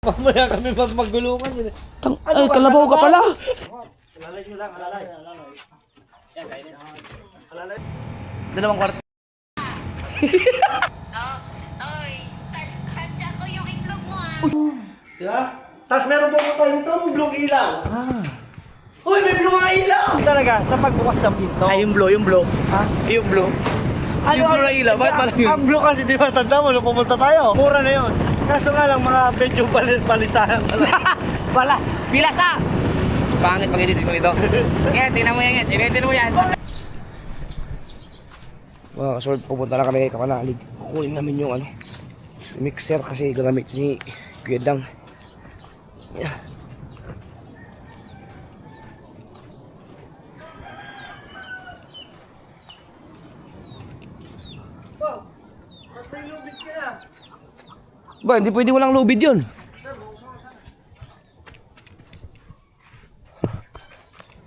Mamaya kami pag maggulungan yun. Ay, kalabaw ka pala. Alalay nyo lang, alalay. Yan, kainin. Alalay. Dalawang kwarto. Oy, tansya ko yung itlog mo ah. Diba? Tapos meron po ko tayo itong blue ilaw. Uy, may blue nga ilaw! Talaga, sa pagbukas ng pinto. Ay, yung blue. Ha? Yung blue. Yung blue na ilaw, bakit pala yun? Ang blue kasi, di ba, tanda mo, nung pumunta tayo, mura na yun. Kaso nga lang, mga medyo balisahan pala. Pala, bilasa! Pangit pag edit ko nito. Sige, tingnan mo yan. Editin mo yan. Mga kasold, pupunta na kami kay Kapanalig. Kukunin namin yung mixer kasi gagamit ni Kuya Dang. Oh, ba't may lubid ka na? Ba, hindi pwede walang lubid yun.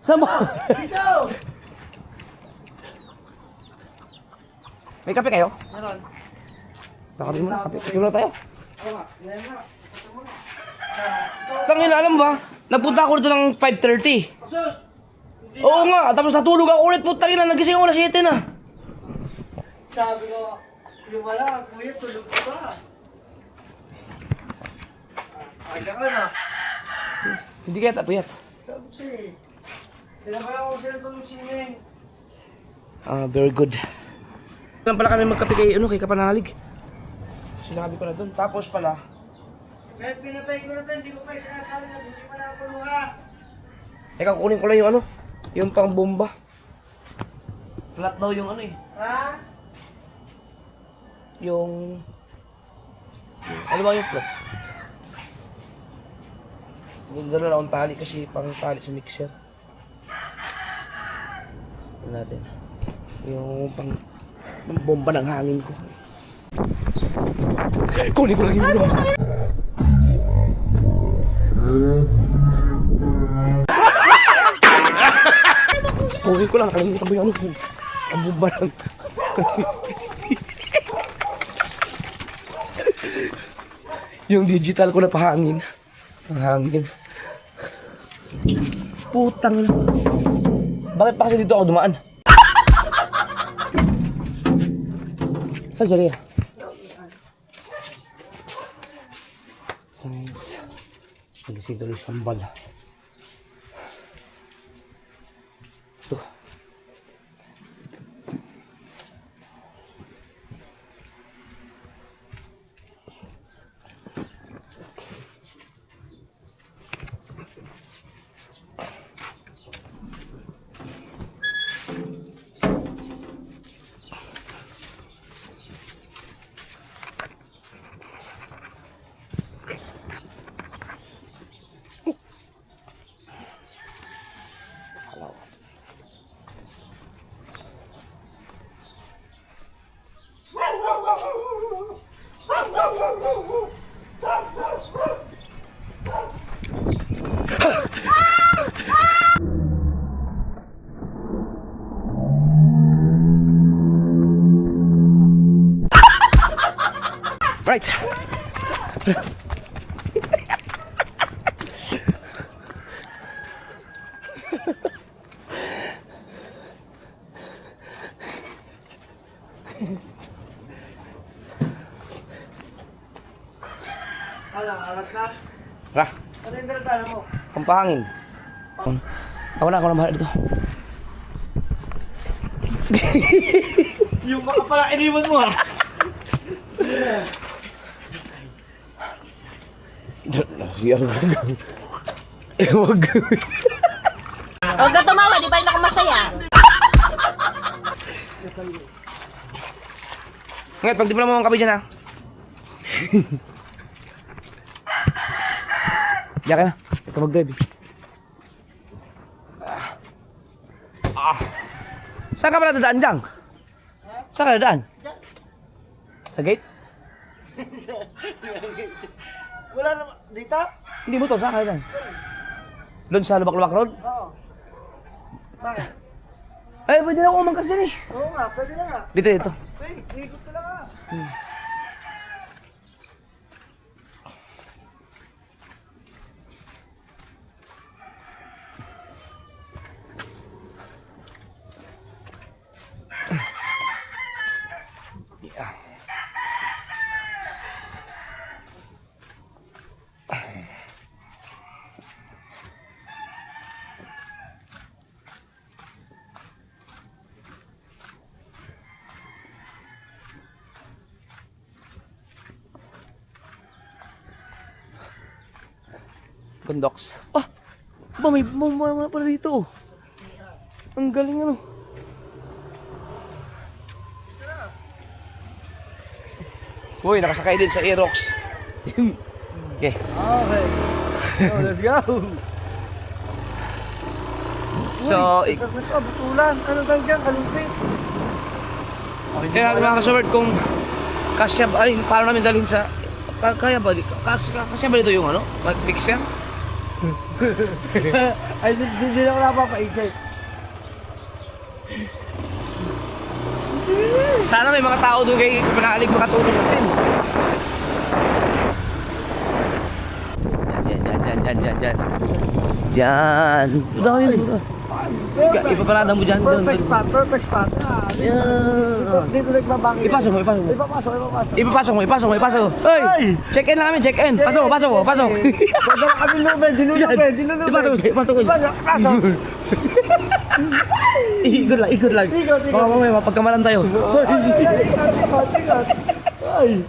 Saan mo? Dito! May kape kayo? Meron. Baka din mo na kape. Kape muna tayo. Oo nga, meron nga. Tangin na, alam ba? Nagpunta ako dito ng 5:30. Sus! Oo nga, tapos natulog ako ulit. Putang ina, nagising ako na 7 na. Sabi ko, yung wala, kuya, tulog ka ba? Aga ka na. Hindi kaya tapuyat. Sabi ko siya eh. Tinabaya ko sila itong singing. Very good. Saan pala kami magkape kay Kapanalig? Sinabi ko na dun. Tapos pala, Kahit pinatay ko na ito, hindi ko pa sinasali na hindi pa nakatuluha. teka, kukunin ko lang yung yung pang bomba. Flat daw yung Ha? yung ano ba yung flat? Dala na akong tali kasi pang tali sa mixer. Ano natin? Yung pang bomba ng hangin ko. Kunin ko lang yung kunin ko lang, nakalimutan mo yung ang bomba ng yung digital ko na pahangin. Ang hangin. Putang. Bakit pa kasi dito ako dumaan? Saan siya rin? Nice. Nagising tuloy siyang bala. Ito. Right. Alat na. Ra, Ano yung daladala mo? pampahangin. Ako na bahala dito. Yung baka pala iniwan mo ha? Siya wag. Huwag ka tumawa, di ba yun ako masaya? Ngayon, pag di mo na mo ang kape dyan ha. Diyan ka na. Ito mag-drive eh. Saan ka pala dadaan dyan? Saan ka dadaan? Sa gate? Wala naman. Dito? Hindi mo to, saan ka dadaan? Doon sa Lubak-Lubak Road? Oo. Bakit? Ay, pwede na ako umangkas dyan eh. Oo nga, pwede na nga. Dito. Wait, ikot ka lang ha. Condox. Ah! Ba, may bomba naman pala dito. Ang galing ano. Uy, nakasakay din sa Aerox. Okay. Okay. So, let's go. So, butulan. Ano bang dyan? Kalumpit. kaya mga kasaward, kung kasya ba, ay, paano namin dalhin sa, kaya ba, kasya ba dito yung ano? Mag-fix yan? Ay, hindi na ako napapaisip. Sana may mga tao doon kay Panalig makatulong natin. Yan. Diyan. Dami yun. Ipaparada mo dyan. Perfect spot. Yan. Dito nagbabangin. Ipasok mo. Ipasok mo. Hey! Check-in lang kami, check-in. Pasok. Dadala kami number, dinulubed. Ipasok. Pasok. Ikot lang. Baka mamaya mapagkamalan tayo. Ay,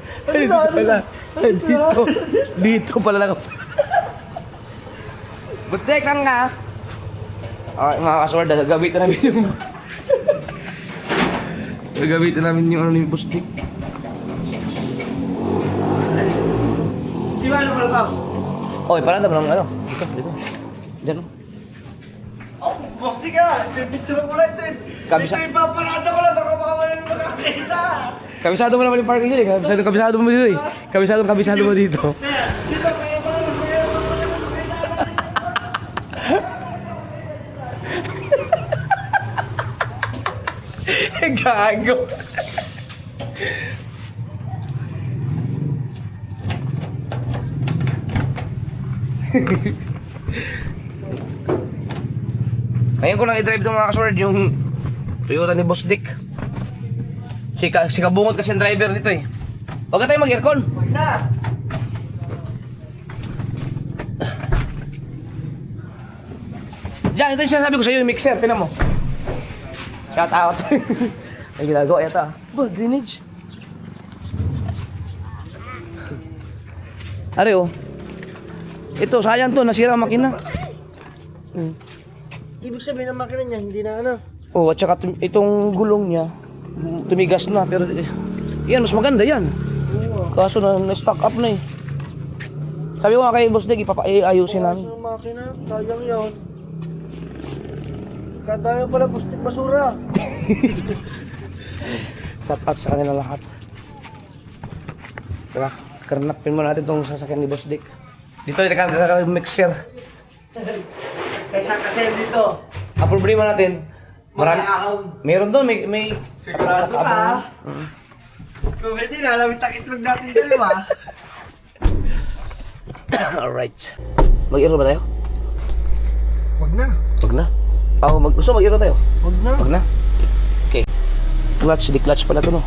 Dito pala lang ako. Busdek, saan ka? Okay, mga kasward, gagamitin namin yung ano ni Busdek. Di ba ano pala ka? Okay, parang mo ng ano. Dito. Diyan o. Oh, boss di ka! Picture mo lang ito. Kabisa- Ito ipaparada ko lang, baka wala yung makakita. Kabisado mo naman yung parking dyan eh. Kabisado mo dito eh. Kabisado mo dito. Dito, kaya pa lang, Gago. Ngayon ko lang i-drive itong mga kasword yung Toyota ni Boss Dick. Si Kabungot kasi ang driver nito eh. Huwag ka tayo mag-aircon. Huwag na! Diyan, ito yung sinasabi ko sa iyo, yung mixer. Tinan mo. Shout out. Ay ginagawa yata. Ba, drainage. Are oh. Ito, sayang to, nasira ang makina. Ibig sabihin ng makina niya, hindi na ano. Oh, at saka itong gulong niya, tumigas na. Pero, yan, mas maganda yan. Kaso na-stock up na eh. Sabi ko nga kay Boss Dick, iayusin namin. Ang makina, sayang yun. Kadami pala gustik basura. Shout out sa kanila lahat. Tara, karnapin mo natin itong sasakyan ni Boss Dick. Dito ito mixer. Kaysa kasi dito. Ang problema natin, Mag-aahon. meron doon, may Sigurado ka. Kung hindi, lalawit ang itlog natin dalawa. Alright. Mag-iro ba tayo? Huwag na. Wag na. Gusto mag-iro tayo? Huwag na. Wag na. Okay. Di-clutch pala to, no?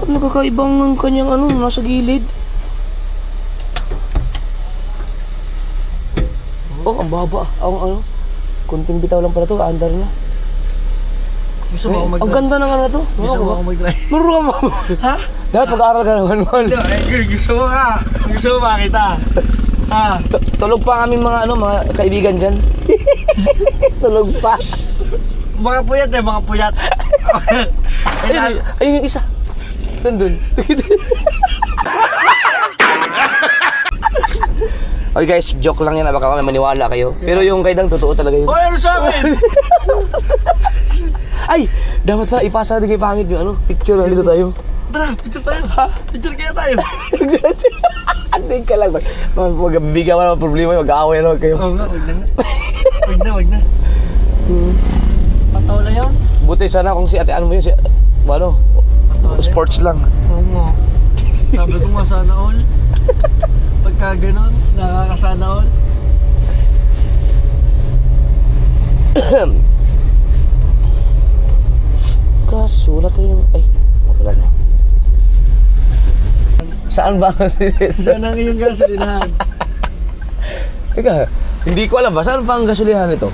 Ano kakaibang ng kanyang ano, nasa gilid? Oh, ang baba. Ang ano, kunting bitaw lang pala to, andar na. Gusto mo ako mag-drive? Ang ganda ng ano na to. Gusto mo ako mag-drive? Marunong mo. Ha? Dapat mag-aaral ka ng manual. Gusto mo ka. Gusto mo makita. Ha? Tulog pa ang aming mga ano, mga kaibigan dyan. Tulog pa. Mga puyat eh, mga puyat. Ayun yung isa. Nandun. Okay guys, joke lang yan. Baka kami maniwala kayo. Pero yung kaidang totoo talaga yun. Hoy, ano sa akin? Ay! Dapat pala ipasa natin kay Pangit yung ano, picture na dito tayo. Tara, picture tayo. Ha? Picture kaya tayo. Hindi ka lang. Magbibigyan mo ng problema, mag-aaway na kayo. Oo nga, wag na. Pataw na yan? Buti sana kung si ate ano mo yun, ano, sports lang. Oo nga. Sabi ko nga sana all. Pagka ganon, nakakasana all. Kaso, wala tayong, wala na. Saan ba? Saan ang iyong gasolinahan? Teka, hindi ko alam ba, saan pa ang gasolinahan nito?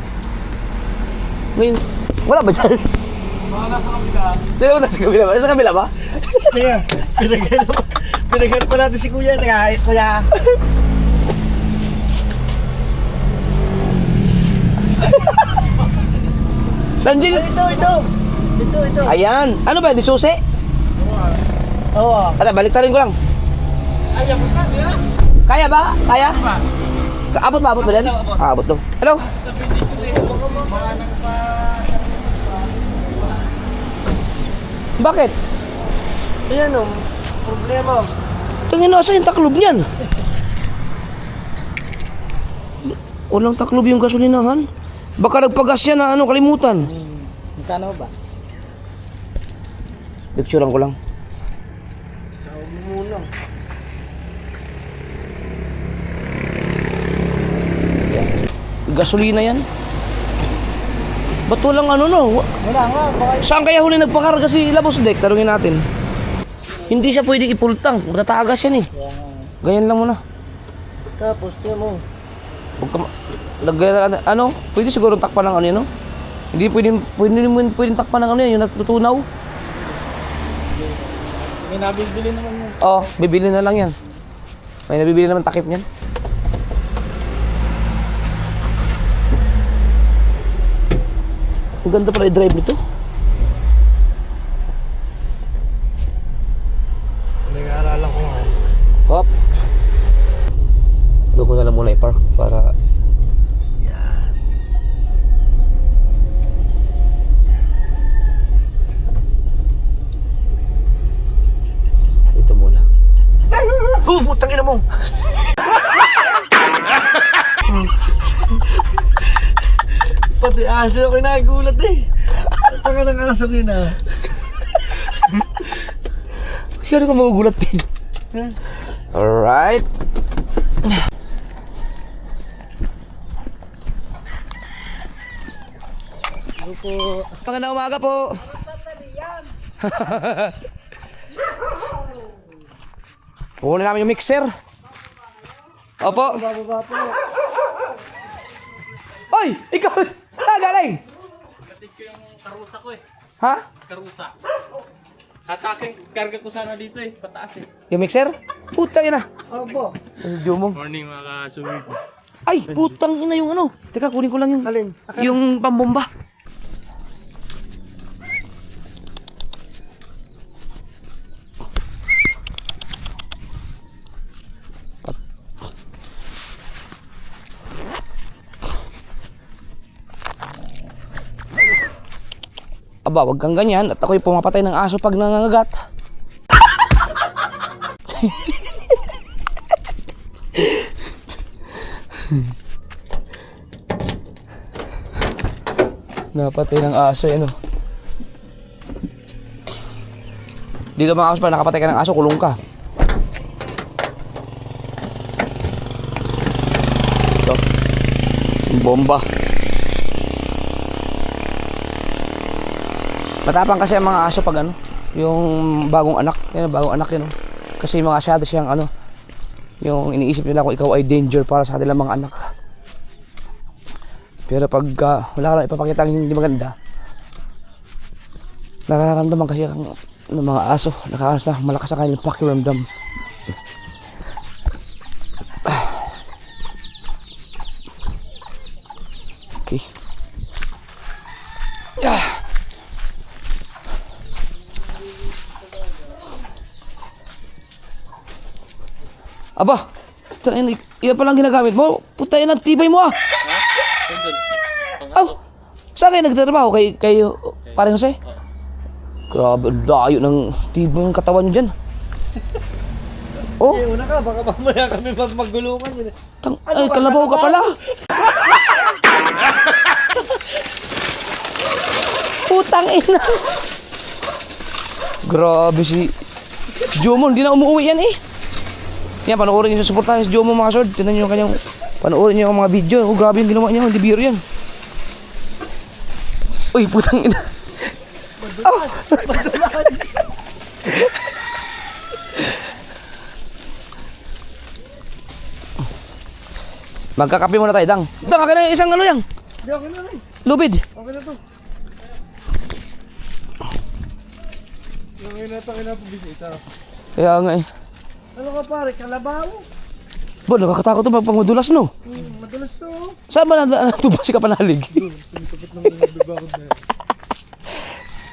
Ngayon, wala ba dyan? Sino ba sa kabila ba? Sa kabila ba? Kaya, pinagano pa natin si Kuya. Teka, Kuya. Nandiyan. Ito. Ayan. Ano ba? Di susi? Oo. Ata, baliktarin ko lang. Kaya ba? Kaya? Abot ba? Abot ba din? Ah, abot to. Ano? Bakit? Ayan o, problema. Tingin na, asa yung taklob niyan? Walang taklob yung gasolinahan. Baka nagpagas yan na ano, kalimutan. Magkano ba? Picturean ko lang. Muna. Gasolina yan. Ba't walang ano no? Wala nga, baka Saan kaya huli nagpakarga si Labos Dek? Tarungin natin. Hindi siya pwedeng ipultang. Matatagas yan eh. Ganyan lang muna. tapos tiyan mo. Huwag ka ano? Pwede siguro takpan ng ano yan no? Hindi pwedeng takpan ng ano yan, yung natutunaw. May nabibili naman yun. Oh, bibili na lang yan. May nabibili naman takip niyan. Ang ganda pala i-drive nito. Nag-aaralan ko nga. Hop. Doon ko na lang muna i-park para... Ito muna. Putang ina mo! Pati aso ako nagulat eh. Tanga ng aso ko yun ah. Siyempre ka magugulat din. Alright. Magandang umaga po. Kukunin namin yung mixer. Opo. Bababa po. Oy! Ikaw! Galing! Katik ko yung karusa ko eh. Ha? Karusa. Ataking karga ko sana dito eh. Pataas eh. Yung mixer? Putang ina. Opo. Ang mo. Morning mga kasubig. Ay! Putang ina yung ano. Teka, kunin ko lang yung... Alin? Yung pambomba. Aba, wag kang ganyan at ako'y pumapatay ng aso pag nangangagat. Napatay ng aso yan oh. Dito mga aso pa, nakapatay ka ng aso, kulong ka. Ito. Bomba. Matapang kasi ang mga aso pag ano, yung bagong anak, yan bagong anak yun. Kasi mga asyado siyang ano, yung iniisip nila kung ikaw ay danger para sa kanilang mga anak. Pero pag wala ka lang ipapakita ang hindi maganda, nararamdaman kasi ng mga aso, nakakaroon sila malakas ang kanilang pakiramdam. Okay. Yeah. Aba, iyan palang ginagamit mo. Puta yan, ang tibay mo ah. Oh, saan kayo nagtatrabaho? Kayo, parang Jose? Grabe, ang layo ng tibay ng katawan nyo dyan. Oh, Eh, una ka, baka mamaya kami magulungan yun eh. ay, kalabaw ka pala. Putang ina. Grabe si Jomon, hindi na umuwi yan eh. Yan, panoorin nyo sa suportahan si Jomo mga sword. Tignan nyo yung kanyang, panoorin nyo yung mga video. Oh, grabe yung ginawa niya, hindi biro yan. Uy, putang ina. Oh. Magkakape muna tayo, Dang. Dang, akin na yung isang ano yan. Hindi, okay na rin. Lubid. Okay na to. Kaya nga eh. Ano ka pare, kalabaw? Bo, nakakatakot to pag madulas no. Madulas to. Saan ba natuba si Kapanalig?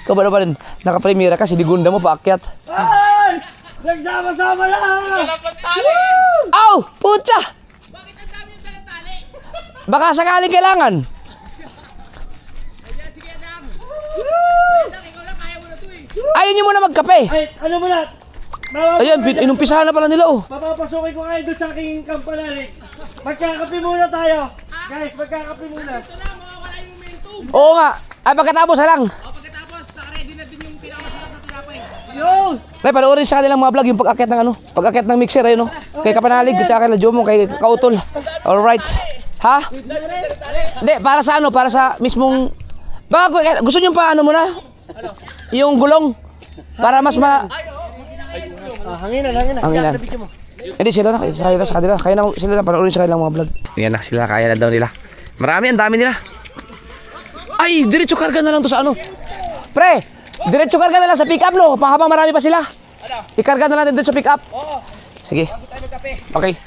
Ikaw ba naman, nakapremira ka, sinigunda mo paakyat. Ay! Nagsama-sama lang! Aw! Pucha! Bakit ang dami yung talatali? Baka sakaling kailangan. Ayun nyo muna magkape. Ay, ano mo na? Ayan, inumpisahan na pala nila oh. Papapasukin ko kayo doon sa aking kampanalig. Magkakape muna tayo. Guys, magkakape muna. Oo nga. Ay, pagkatapos na lang. Yun! Nay, panoorin sa kanilang mga vlog yung pag-akit ng ano, pag-akit ng mixer ayun no. Kay Kapanalig at saka kay Lajomo, kay Kautol. All right. Ha? Hindi, para sa ano, para sa mismong gusto niyo pa ano muna? Yung gulong para mas Hanginan. Hanginan. Hindi sila na, sa kanila. Kaya na sila na panoorin sa kanilang mga vlog. Yan na sila, kaya na daw nila. Marami, ang dami nila. Ay, diretso karga na lang to sa ano. Pre, diretso karga na lang sa pick up no, habang marami pa sila. Ikarga na lang din sa pick up. Sige. Okay.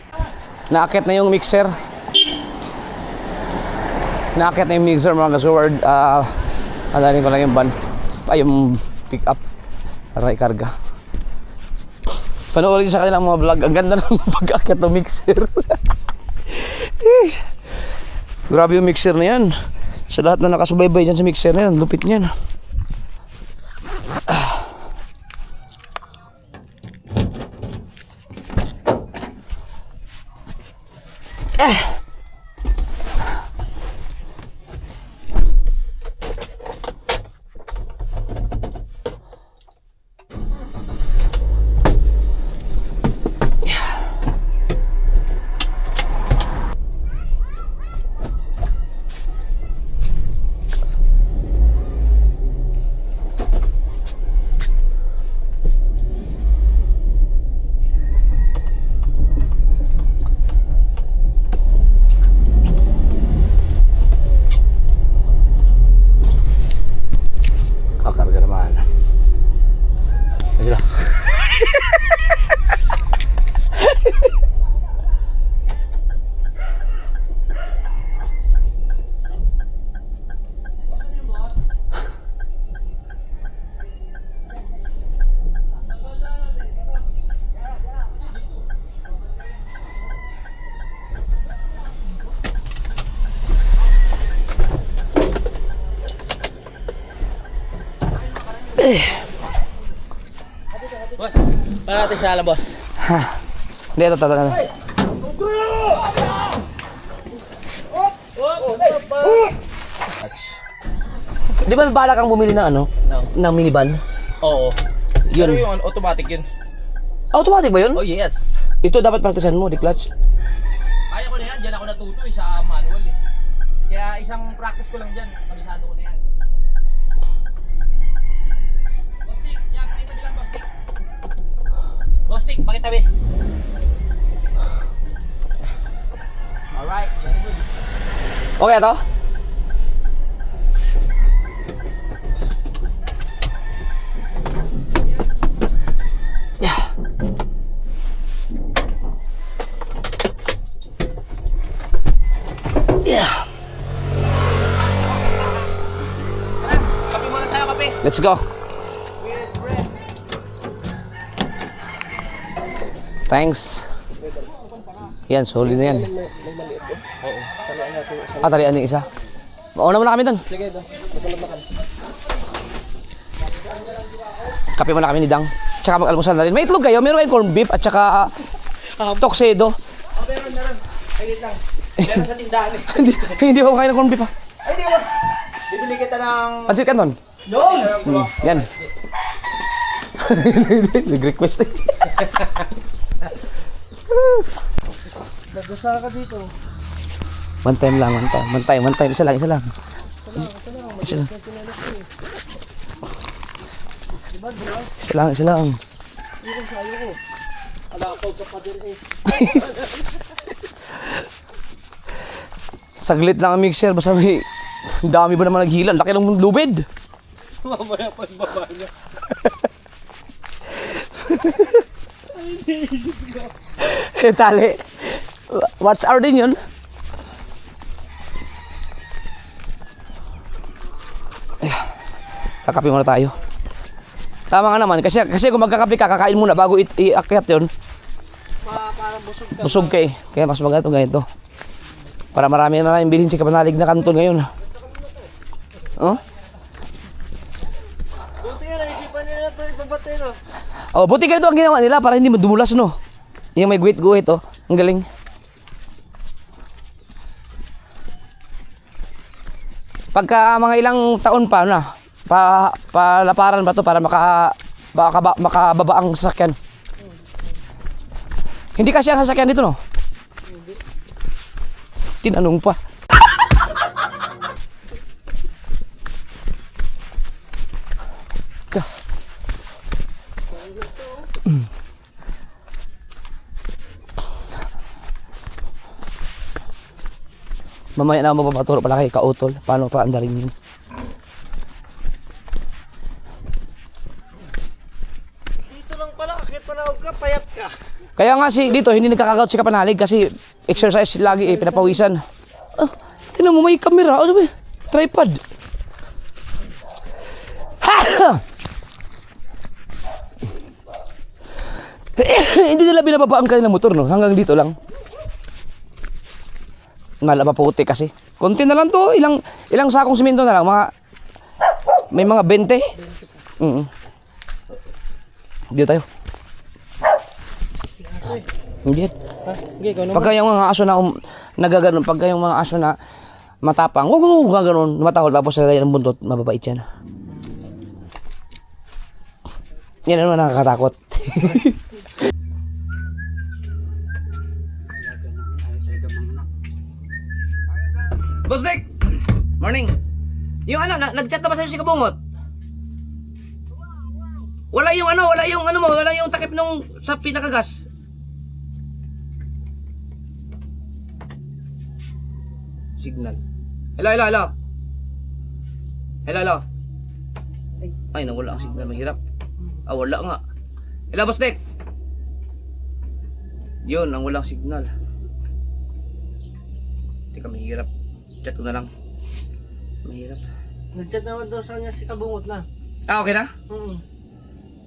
Naakit na yung mixer. Naakit na yung mixer mga kasword. Adalhin ko lang yung van. Ay, yung pick up. Para ikarga. Panoorin sa kanilang mga vlog. Ang ganda ng pag-akit ng mixer. Grabe yung mixer na yan. Sa lahat na nakasubaybay dyan sa mixer na yan, lupit niyan. Kakarga naman. Ayan sila. Boss, para natin siya alam, boss. Ha. Hindi, ito. Di ba may balak kang bumili ng ano? Ng minivan? Oo. Yun. Pero yung automatic yun. Automatic ba yun? Oh, yes. Ito dapat praktisan mo, di clutch. Kaya ko na yan, dyan ako natuto sa manual eh. Kaya isang practice ko lang dyan, kabisado ko na yan. Bostik, yan, pakitabi lang, Bostik. Bostik, pakitabi. Alright, very good. Okay ito? Yeah. Yeah. Kape muna tayo, kape. Let's go. Thanks. Yan, solid na yan. Talian yung isa. Mauna muna kami doon. Sige, doon. Kape muna kami ni Dang. Tsaka mag-almusal na rin. May itlog kayo? Meron kayong corned beef at tsaka tuxedo. Oh, meron. Kailit lang. Meron sa tindahan eh. Hindi ako kain ng corned beef ha. Ay, di ba? Bibili kita ng... Pansit Canton. Yun! Yan. Nag-request eh. Nagdasa ka dito. One time lang. Isa lang. Isa lang. Isa lang. Saglit lang ang mixer. Basta may dami ba naman naghilan. Laki ng lubid. Mamaya pas baba niya. Tali. Watch hour din yun. Kakape muna tayo. Tama nga naman, kasi kung magkakape ka, kakain muna bago iakyat yun. Parang busog ka. Busog ka eh. Kaya mas maganda ganito. Para maraming bilhin si Kapanalig na kanton ngayon. Oh? Buti nga, naisipan nila ito ipabatay, no? Oh, buti ganito ang ginawa nila para hindi madumulas, no? Yung may guhit-guhit, oh. Ang galing. Pagka mga ilang taon pa na, palaparan ba to para makababa ang sasakyan? Hindi kasi ang sasakyan dito, no? Tinanong pa. Tiyo. Mamaya na ako mapapaturo pala kay Kautol. Paano pa andarin yun? Dito lang pala, kahit panahog ka, payat ka. Kaya nga dito hindi nagkakagaut si Kapanalig kasi exercise lagi eh, pinapawisan. Ah, tingnan mo may camera. Ano ba? Tripod. Hindi nila binababa ang kanilang motor, no? Hanggang dito lang. Malapaputi kasi. Konti na lang to. Ilang sakong simento na lang. May mga 20. Dito tayo. Hindi. Hindi, ikaw naman. Pagka yung mga aso na nagaganon, pagka yung mga aso na matapang, gaganon, matahol, tapos sa ng buntot, mababait yan. Yan ano nakakatakot. Boss Dick! Morning! Yung ano, nag-chat na ba sa'yo si Kabungot? Wala yung takip nung sa pinakagas. Signal. Hello. Ay, nawala ang signal, mahirap. Ah, wala nga. Hello, Boss Dick! Yun, ang walang signal. Teka, mahirap. Chat ko na lang. Mahirap. Nag-chat naman daw sa kanya si Kabungot na. Ah, okay na?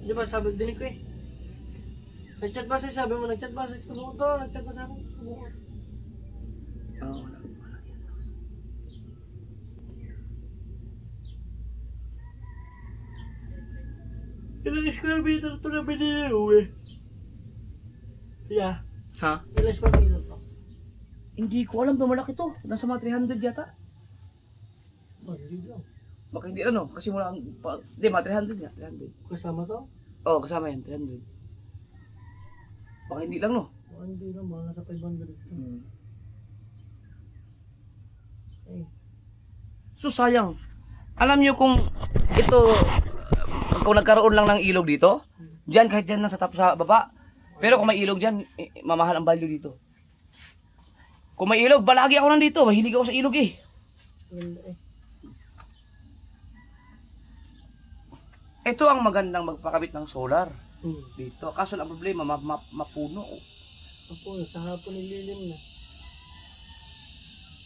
Di ba sabi, dinig ko eh. Nag-chat ba siya? Sabi mo, nag-chat ba siya si Kabungot to? Nag-chat ba sa akin? Kabungot. Oo, wala. Ilang square meter ito na binili eh. Yeah. Ha? Ilang square meter to? Hindi ko alam, malaki to. Nasa mga 300 yata. Hindi lang. Baka hindi ano, kasi wala ang... Hindi, mga 300 nga, 300. Kasama to? Oo, kasama yan, 300. Baka hindi lang, no? Hindi lang, baka nasa 500. So, sayang. Alam nyo kung ito, kung nagkaroon lang ng ilog dito, dyan, kahit dyan nasa sa baba, pero kung may ilog dyan, mamahal ang value dito. Kung may ilog, balagi ako nandito. Mahilig ako sa ilog eh. Ito ang magandang magpakabit ng solar dito. Kaso ang problema, mapuno. Opo, sa hapon nililim na.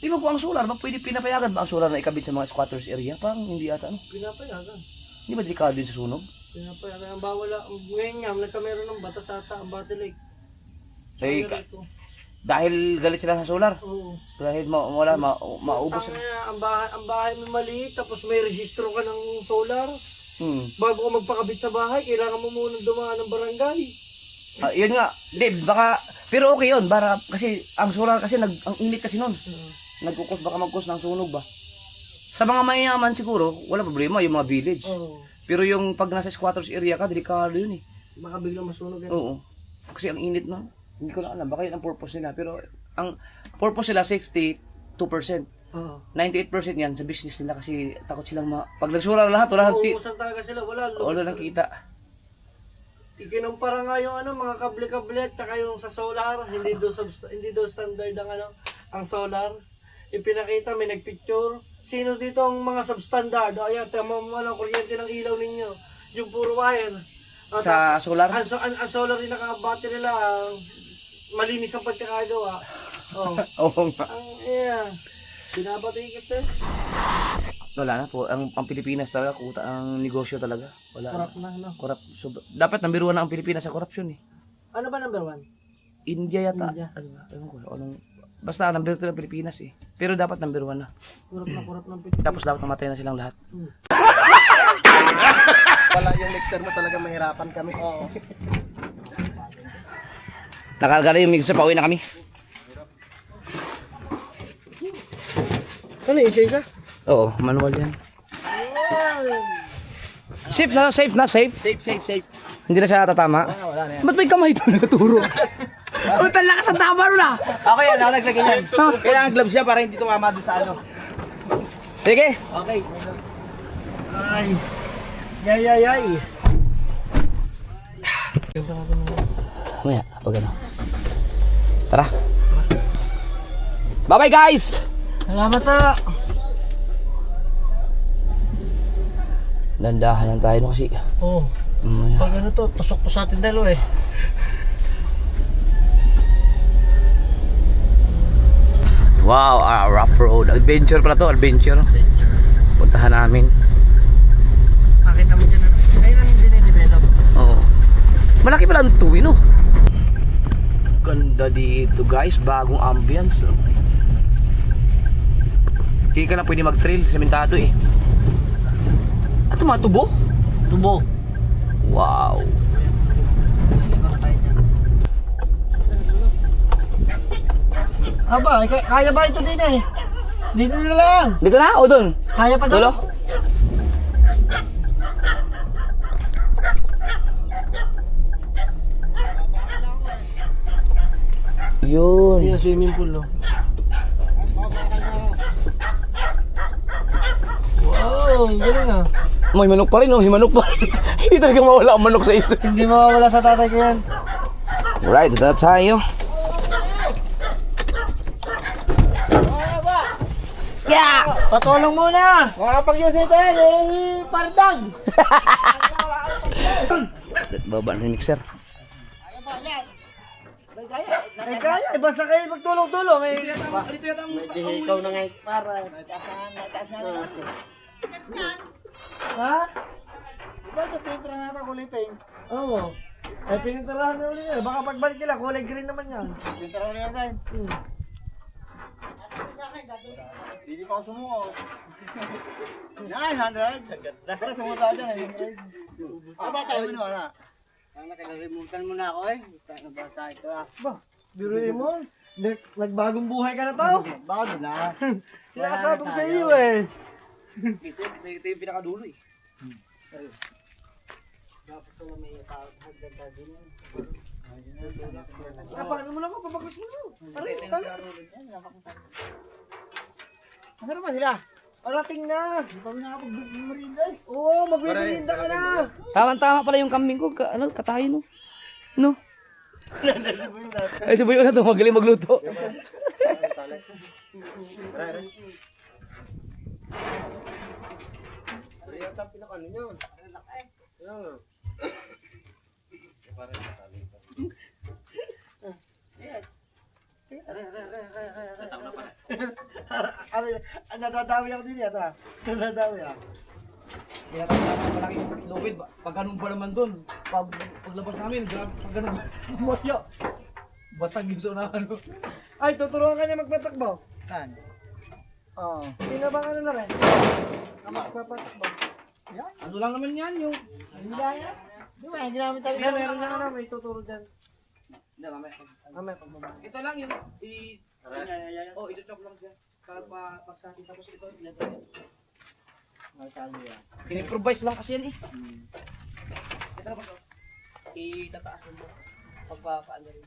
Di ba kung ang solar, pwede pinapayagan ba ang solar na ikabit sa mga squatters area? Parang hindi ata, no? Pinapayagan. Hindi ba delikado din sa sunog? Pinapayagan. Ang bawal, ngayon nga, nagkameron ng batas ata, ang Battle Lake. Say, dahil galit sila sa solar. Oo. Dahil maubos sila. Ang bahay may maliit, tapos may rehistro ka ng solar. Bago ka magpakabit sa bahay, kailangan mo munang dumaan ng barangay. Yun nga, Dave, baka, pero okay yun, kasi ang solar kasi, ang init kasi nun. Baka mag-cause ng sunog ba? Sa mga mayayaman siguro, wala problema, yung mga village. Pero yung pag nasa squatters area ka, delikado yun eh. Baka biglang masunog yan. Oo. Kasi ang init nun. Hindi ko na alam, baka yun ang purpose nila. Pero ang purpose nila, safety, 2%. 98% yan sa business nila kasi takot silang pag nagsura lahat, wala uubusan talaga sila, wala nang kita. Ikinumpara nga yung mga kable-kable at saka yung sa solar, hindi daw standard ang solar. Ipinakita, may nagpicture. Sino dito ang mga substandard? Ayan, tama mo ang kuryente ng ilaw ninyo. Yung puro wire. Sa solar? Ang solar yung naka-battery lang, malinis ang pagkakagawa. Oh. Oo nga. Yeah. Binabatay kita. Wala na po. Ang Pilipinas talaga, ang negosyo talaga. Wala Corrupt na, no? Corrupt. Dapat number 1 na ang Pilipinas sa corruption eh. Ano ba number 1? India yata. India. Ano ba? Ewan ko. Basta number 2 ng Pilipinas eh. Pero dapat number 1 na. Corrupt ng Pilipinas. Tapos dapat namatay na silang lahat. Wala yung mixer mo talaga, mahirapan kami. Oo. Nakarga na yung mixer, pauwi na kami. Ano yung isa? Oo, manual yan. Safe na, safe na, safe. Safe. Hindi na siya tatama. Wala na yan. Ba't may kamay ito nagaturo? Oh, talakas ang tama nun ah. Ako yan, ako naglagay yan. Kailangan gloves siya para hindi tumama doon sa ano. Sige. Okay. Ay. Yay. Maya, pag ano. Tara. Bye-bye guys! Salamat na. Dandahan lang tayo no kasi. Oh. Maya. Pag ano to, pasok po sa atin dalawa eh. Wow, rough road. Adventure pala to, adventure. Puntahan namin. Pakita mo dyan. Ayun ang hindi na-develop. Oo. Malaki pala ang tuwi no. Ganda dito guys, bagong ambience. Hindi ka lang pwede mag-trail, sementado eh. At tumatubo? Tubo. Wow. Aba, kaya ba ito din eh? Dito na lang. Dito na o doon? Kaya pa Dulo? to? Yun. Hindi na swimming pool no. Wow, galing ah. May manok pa rin oh, himanok pa rin. Hindi talaga mawala ang manok sa ilo. Hindi mawawala sa tatay ko yan. Alright, dito na tayo. Yeah! Patulong muna! Makapag-use nito yan eh, pardag! Baba na yung mixer. Ay kaya, basta kayo magtulong-tulong eh. Hindi ikaw na ngayon para. Ha? Diba ito pintura natin kulay pink? Oo. Eh, pininturahan na ulit yan. Baka pagbalik nila, kulay green naman yan. Pintura na natin. Hindi pa ako sumuko. 900? Pero sumuko ako dyan, 900. Ah, ba tayo mo na? Ang nakalimutan mo na ako eh. Ano ba tayo ito ah? Ba, biruin mo. Nagbagong buhay ka na tao. Bago na. Sinasabi ko sa iyo eh. Ito yung pinakadulo eh. Dapat ko na may hagdag din yan. Paano mo lang ako? Papagos mo lang. Aray, Ano naman sila? parating na. Hindi pa nakapag-merinda eh. Oo, magbibirinda ka na. Tama pala yung kambing ko. Katayo no. No? Ay, si Boyo na to. Magaling magluto. Yan ang pinakano nyo. Yan. Nadadawi ako din yan ha. Nadadawi ako. Kaya tayo malaki yung lupid. Pag ganun pa naman dun. Paglabas namin, grabe pag ganun. Moyo. Basag yung sa unahan. Ay, tuturuan ka niya magpatakbo. Saan? Oo. Sino bang ano na rin? Ang magpapatakbo. Ano lang naman yan yung... Hindi yan. Di ba, hindi namin talaga. Hindi, meron na ano, may tuturo dyan. Hindi, mamaya. Mamaya pagbaba. Ito lang yung... Oh, ito-chop lang siya. Para pagsati. Tapos ito, ito. Pinimprovise lang kasi yan eh. Ito na pa ito. Itataas mo. Pagpapaan na rin.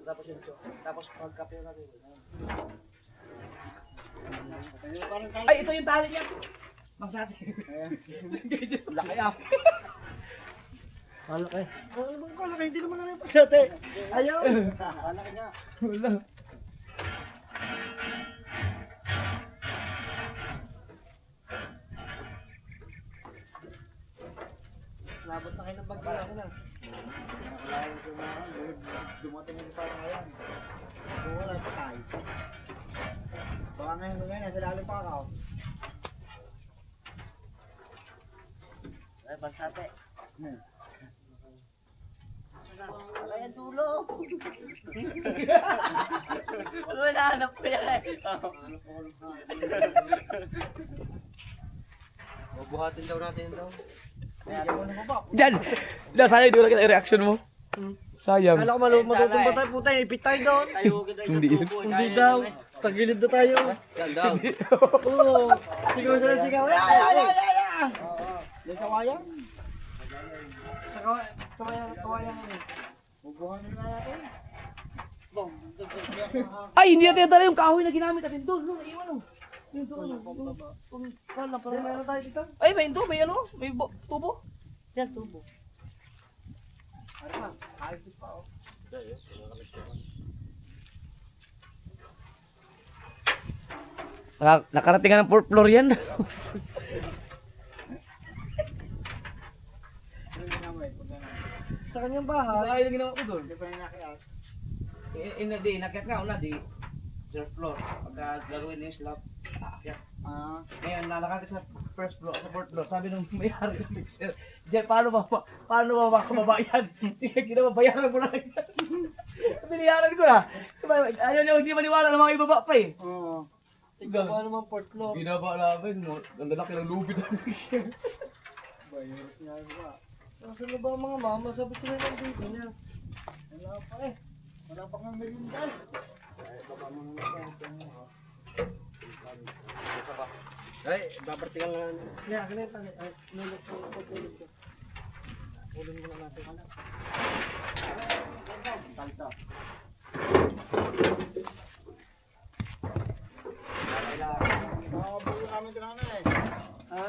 Tapos yun ito. Tapos pagkape na rin. Ay, ito yung tali niya. Magsati. Laki ah. Kalaki. Ano bang kalaki? Hindi naman namin pasate. Ayaw. Kalaki nga. Wala. Nabot na kayo ng bagyo ako na. Nakalayo ko na ako. Dumating yung parang ngayon. Oo, wala pa tayo. Baka ngayon nasa lalim pa ako. Ay, pansate. Wala yan tulo. Wala, hanap ko yan eh. Bubuhatin daw natin daw. Diyan! Diyan, sayang hindi ko nakita yung reaction mo. Sayang. Kala ko matutong ba tayo, puta, ipit tayo doon. Hindi yun. Hindi daw. Tagilid na tayo. Saan daw? Oo. Sigaw sila, sigaw. Ay! May kawayan. Sa kawayan. Bubuhanin na natin. Ay, hindi natin dala yung kahoy na ginamit natin doon. No, iwan o. Yung doon. Wala, parang meron tayo dito. Ay, may ito, may ano, may tubo. Yan, tubo. Nakarating ka ng 4th floor yan. Sa kanyang bahay. Ay, yung ginawa ko doon. Hindi pa rin nakiat. Hindi, nakit nga una, di 3rd floor. Pagka laruin yung slab, aakyat. Ngayon, nalakad sa 1st floor, sa 4th floor. Sabi nung may-ari ng mixer, Diyan, paano ba makababayan? Ginababayaran mo lang. Biniyaran ko na. Ayaw niya, hindi maniwala ng mga ibaba pa eh. Oo. Tignan mo naman 4th floor. Binaba namin, ang lalaki ng lubid namin. Bayos nga ba? Nasaan na ba ang mga mama? Sabi sila ng baby niya. Wala pa eh. Wala pa kang merindas. Baka mo naman Ay, babartikan lang. Yeah, ganito. Ay, nulog ko. Ulin mo na natin. Talta. Buo namin ito na eh. Ha?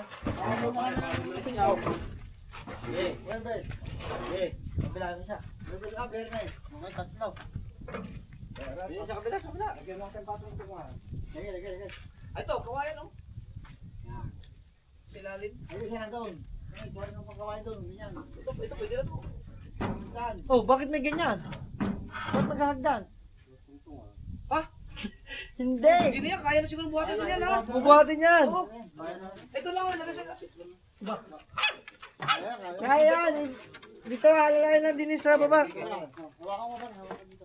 Buo namin singaw. Okay, Webes. Okay, kabila na siya. Webes ka, very nice. Okay, tatlo. Sa kabila. Lagyan mo ang tempatong ito mo. Lagyan. Ay, ito, kawayan no? Silalim. Ayun siya na doon. Ay, kuha ng pagkawain doon. Ganyan. Ito, pwede na to. Saan? Oh, bakit may ganyan? Bakit naghahagdan? Ha? Hindi! Hindi na yan, kaya na siguro buhatin mo yan ha? Bubuhatin yan! Oo. Ito lang, wala kasi. Kaya yan! Dito, alalayan lang din sa baba. Hawakan mo ba? Hawakan dito.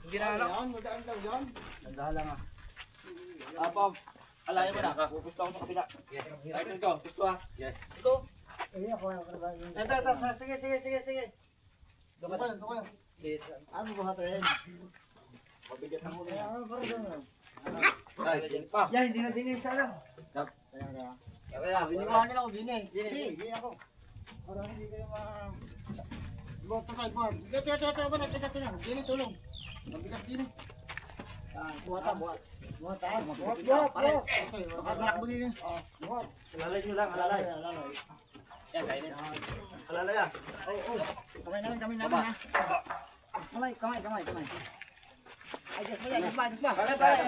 Hindi na alam. Yan, magdaan daw yan. Nandahan lang ah. Pop. Alayan mo na. Pupusto ako sa kabila. Ay, ito. Pusto ah. Ito. Ayun, ako yung karabay. Ito. Sige. Doon kayo. Ano buhatin? Mabigat ang ulo. Ano ba doon? Ay, yan pa. Yan, hindi na din isa lang. Kaya, biniwanan ako, bini ako. Para hindi kayo Boto tayo, boto. Ito, bini tulong. Mabigat bini. Buhat. Okay, makabalak mo din. Buhat. Alalay nyo lang, alalay. Yan, kainin. Alalay ah. Kamay namin ha. Kamay. Adjust ba?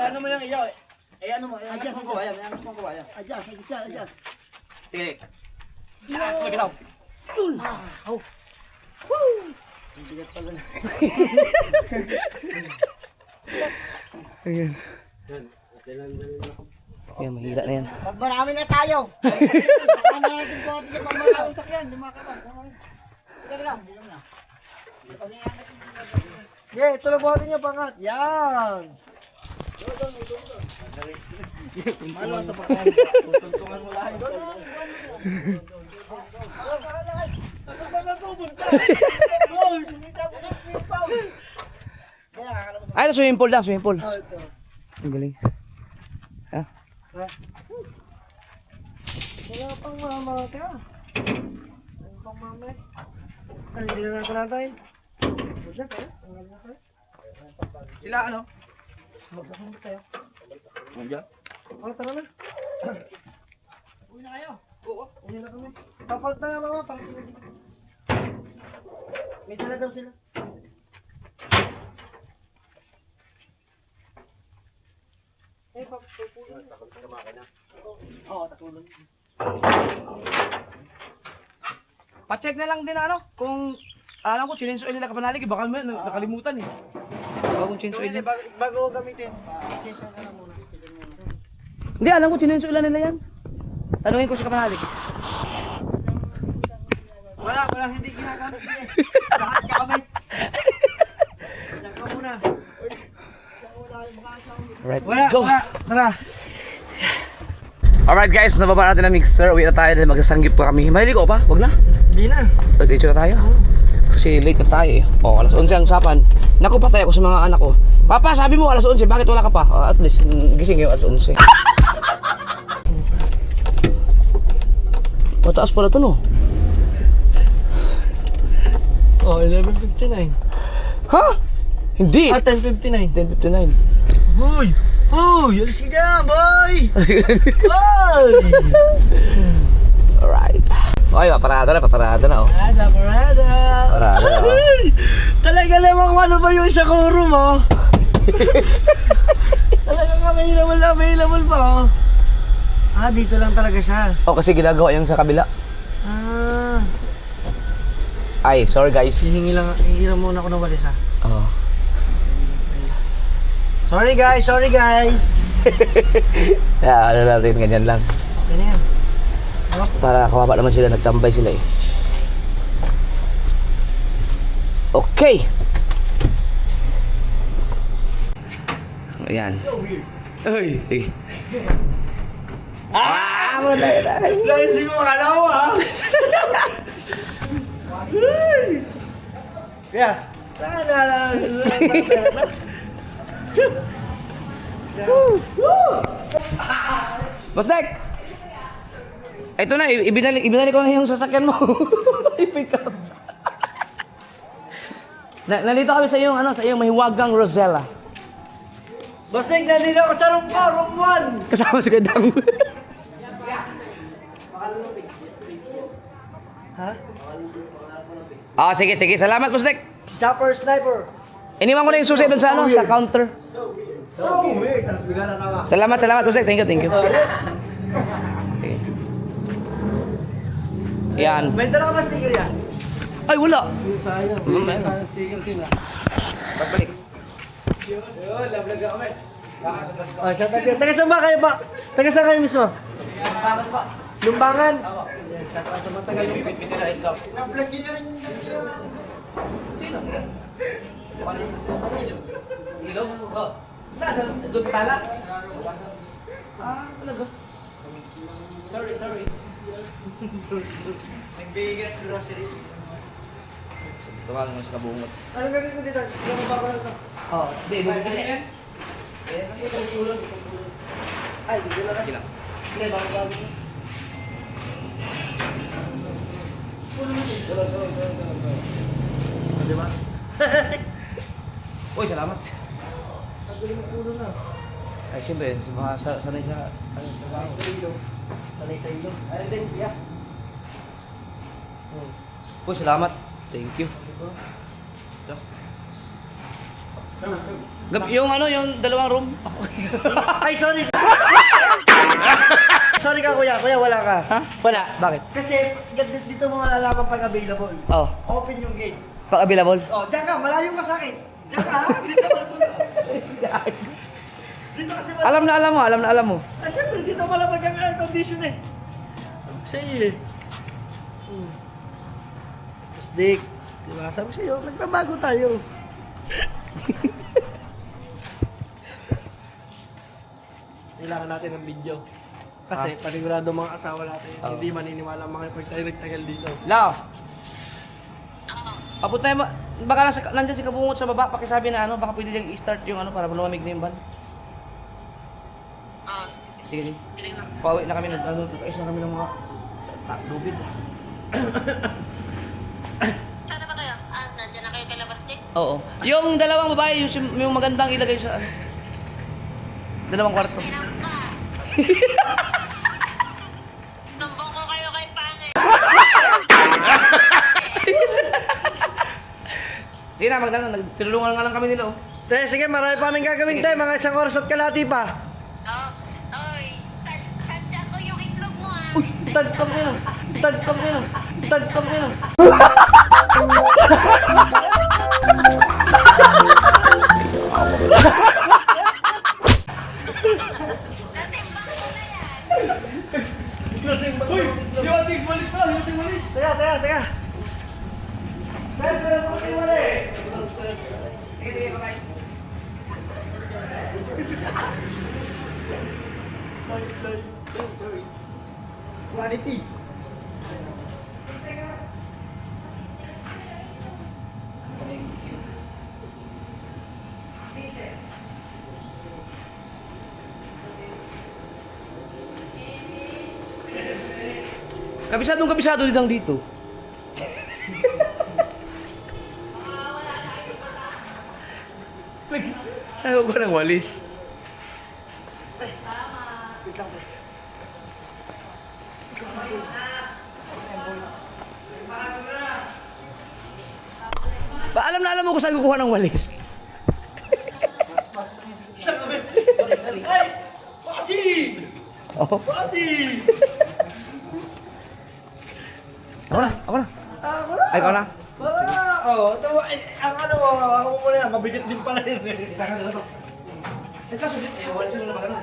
Ano mo yung iyo? Ano mo? Adjust Ano mo? Ayan. Adjust. Sige. Magalaw. Ang bigat pala na. Ayan. Ayan, mahila na yan. Pag marami na tayo. Saka na natin po atin yung marami sakyan. Lima ka lang. Teka lang. Yeah, ito na buhatin nyo, pangat. Yan! Malo ito pa kayo. Tutuntungan mo lahat. Nasaan ba na pupunta? Bro, sinita mo ng sipaw. Ay, ito swimming pool lang, swimming pool. Oh, ito. Ang galing. Ha? Wala pang mama ka. Wala pang mama. Ay, hindi na natin. Wala tayo. Sila ano? Magsasamit tayo. Nandiyan? Oh, tara na. Uwi na kayo. Oo. Uwi na kami. Papalit na nga mama. May dala daw sila. Eh, papulong. Oo, tatulong. Pa-check na lang din ano, kung alam ko, chinenso oil nila kapanalig, baka may nakalimutan eh. Bagong chinenso oil nila. Bago gamitin, change na lang muna. Hindi, alam ko, chinenso oil nila yan. Tanungin ko si kapanalig. Wala, hindi ginagamit eh. Lahat kakamit. Diyan ka muna. Alright, Wala, let's go. Tara. Alright guys, nababa natin ang mixer. Uwi na tayo dahil magsasanggip pa kami. Maliligo pa? Wag na. Hindi na. Diretso na tayo. Kasi late na tayo eh. Oh, alas 11 ang usapan. Naku, patay ako sa mga anak ko. Papa, sabi mo alas 11, bakit wala ka pa? At least, gising ngayon alas 11. Mataas pala ito no? Oh, 11:59. Ha? Hindi! 10:59. 10:59. Hoy! Hoy! Alis ka dyan, boy! Hoy! Alright. Okay, paparada na oh. Parada. Parada na oh. Ay, talaga namang ano ba yung isa kong room, oh? Talagang available pa, oh. Ah, dito lang talaga siya. Oh, kasi ginagawa yung sa kabila. Ah, Ay, sorry guys. hihiram muna ako ng walis, ha? Oh. Sorry guys! Kaya ano natin, ganyan lang. Okay na yan. Para kawawa naman sila, nagtambay sila eh. Okay. Ayan. Uy, sige. Naisip mo ka lang, ha? Yeah. Boss Dek! Ito na, ibinalik ko na yung sasakyan mo. I-pick up. Nandito kami sa iyong, sa iyong mahiwagang Rosella. Boss Nick, nandito ako sa room 4, room 1. Kasama si Gadang. Ha? Sige. Salamat, Boss Dek. Chopper sniper. Iniwan ko na yung susi doon sa, sa counter. So weird. Tapos bigla na tawa. Salamat, Boss Dek. Thank you. Sige. Yan. May dala ka ba sticker yan? Ay, wala. Sayang. Sayang sticker sila. Pagbalik. Ah, siya tayo. Taga saan ba kayo ba? Taga saan kayo mismo? Lumbangan pa. Lumbangan? Sa mga tagal yung ipit-pitin na ikaw. Sino? Ilog? Oh. Saan? Doon sa tala? Talaga? Sorry. Nagbigay ng grocery. Tumalang mo sa kabungot. Ano gagawin ko dito? Ano ba ko ito? Hindi, bukit na yan. Ay, dito na lang. Hindi, bago bago. Di ba? Uy, salamat. Tagulin mo pulo na. Ay, siyempre, sanay sa trabaho. Sanay sa iyo. Ay, thank you. Uy, salamat. Thank you. Yung yung dalawang room. Ay, sorry. Sorry ka, kuya. Kuya, wala ka. Ha? Wala. Bakit? Kasi dito mo malalaman pag available. Oh, Open yung gate. pag available. Oh, diyan ka. Malayo ka sa akin. Diyan ka, ha? Dito ka sa dulo. Dito kasi malaman. Alam na alam mo. Ah, syempre, dito malaman yung air condition eh. Sa'yo eh. Dick, diba? Sabi ko sa'yo, nagbabago tayo. Kailangan natin ng video. Kasi panigurado mga asawa natin, hindi maniniwala makipag-tayo nagtagal dito. Lao. Papunta mo. Baka nandiyan si Kabungot sa baba, pakisabi na baka pwede niyang i-start yung para lumamig na yung van. Sige. Pauwi na kami, nagkais na kami ng mga lubid. Saan na ba kayo? Nandiyan na kayo kay Labas Nick? Oo. Yung dalawang babae, yung magandang ilagay sa dalawang kwarto. Tumbong ko kayo kay Pangit. Sige na, tinulungan nga lang kami nila Sige, marami pa aming gagawin tayo, mga 1 oras at kalahati pa. Oy, tansya ko yung itlog mo, Uy, tagtag nila. start ko nila. Yung ating walis pa, yung ating walis. Teka. Quality. Kabisadong din dito. Sayo ko ng walis. Alam na alam mo kung saan kukuha ng walis. Ay! Pasi! Oh. Pasi! Ako na. Ako na! Ay, ikaw na. Ang ano mo, ako muna yan, mabigat din pala yun eh. Eh, kaso, walis mo na magano.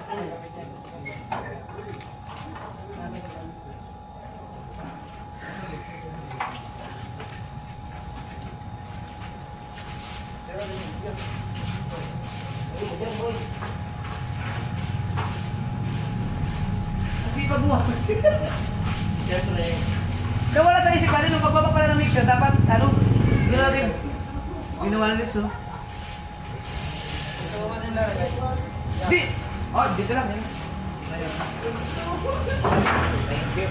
Kasi pag-uwa. Siyempre. Nawala sa isip natin, nung pagbaba pala ng mixer, dapat, gano'n natin. Ginawa na guys, oh. Di! Oh, dito lang, eh. Thank you.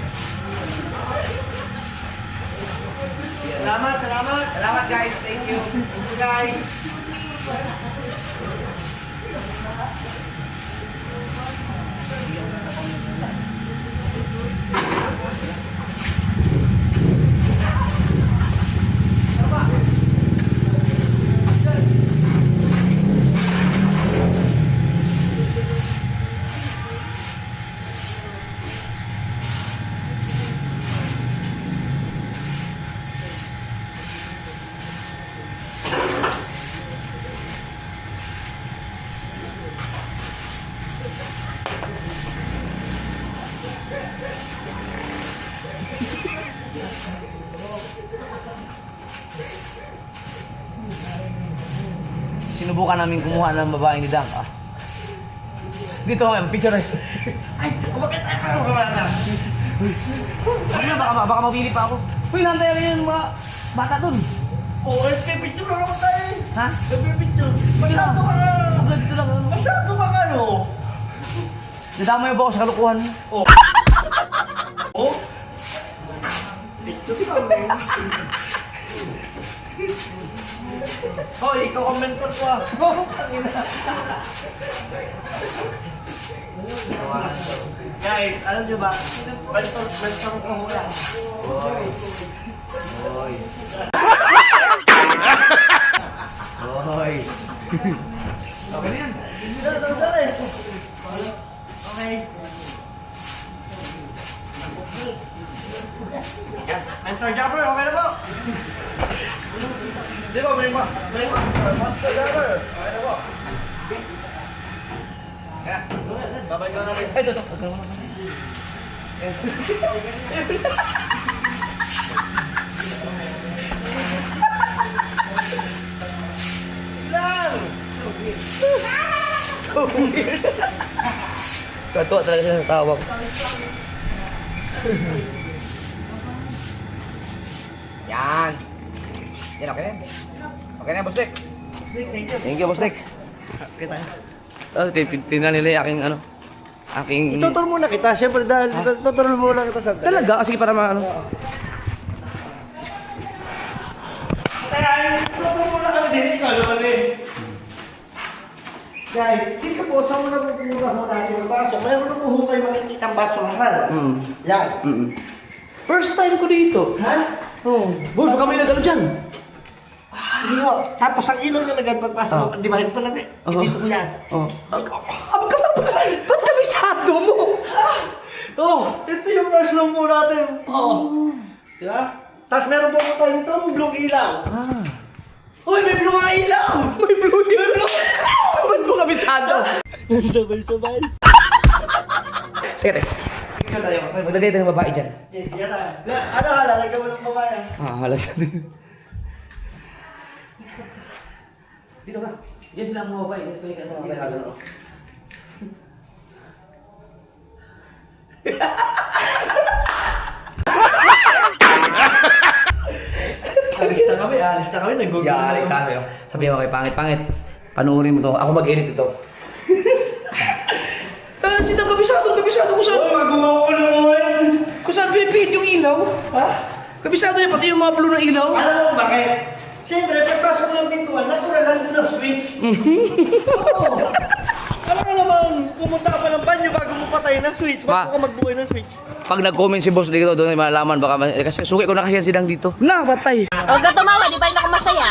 Salamat! Salamat guys, thank you. Thank you guys! Sinubukan namin kumuha ng babae ni Dang, ah. Dito kami, picture na. Ay! Umakit! Ano ka ba na? Ano, baka mabili pa ako. Uy, nantay rin yung mga bata dun. Oo, picture na naman tayo eh! Ha? Picture! Masyado ka nga! Dito lang, ano. Masyado ka nga no! Nadamay ba ako sa kalukuhan mo? Oh! Oh! Picture ka man! Hoy, ikaw ang mentor ko ah! Guys, alam nyo ba? Mentor ko ho yan. Hoy. Hoy. Okay na yan. Okay. Mentor Jumper, okay na po? Di ba, may master Jumper. Okay na po. Babay ka namin. Ay, ito. Lang! So weird. Katuwa talaga siya sa tawag. Yan. Yan, okay na. Okay na, Boss Nick. Thank you. Thank you, Boss Nick. Kita. Tingnan nila yung aking aking... Ituturo muna kita, syempre dahil tuturo muna kita sa... Talaga? Sige, para maano. Kaya ituturo muna kami din ikaw naman eh. Guys, dito po, saan mo na pupura mo natin ang baso? Mayroon na po kayo makikita ang basurahan. Yan. First time ko dito. Ha? Oh. Boy, baka may nagano dyan. Hindi ho. Tapos ang ilaw na agad pagpasok mo, di ba? Ito pala eh. Dito ko yan. Oh. Ba't kabisado mo? Oh, ito yung mushroom po natin. Oh. Di ba? Tapos meron po tayo dito, blue ilaw. Uy, may blue nga ilaw! May blue ilaw! Ba't mo kabisado? Sabay-sabay. Teka, teka. Picture tayo. Maglagay tayo ng babae dyan. Sige tayo. Ano ka, lalagyan mo ng babae ah? Halagyan din. Dito ka. Diyan sila ang mga babae. Dito ka ng mga babae. Alis na kami, nag-google Yari tayo. Sabi mo kay pangit. Panuorin mo to. Ako mag-edit ito. Tahan sila kabisado kung saan. Uy, magawa ko na mo yan! Kung saan pinipihit yung ilaw. Ha? Kabisado niya pati yung mga blue ng ilaw. Alam mo bakit? Siyempre, pagpasok ng pintuan, natural lang doon ang switch. Oo. Alam ka naman, pumunta ka pa ng banyo bago mo patayin ng switch. Bago ka magbuhay ng switch. Pag nag-comment si boss dito, doon ay malalaman baka kasi suki ko na kasi yan silang dito. Na, patay. Huwag ka tumawa, di ba yun ako masaya?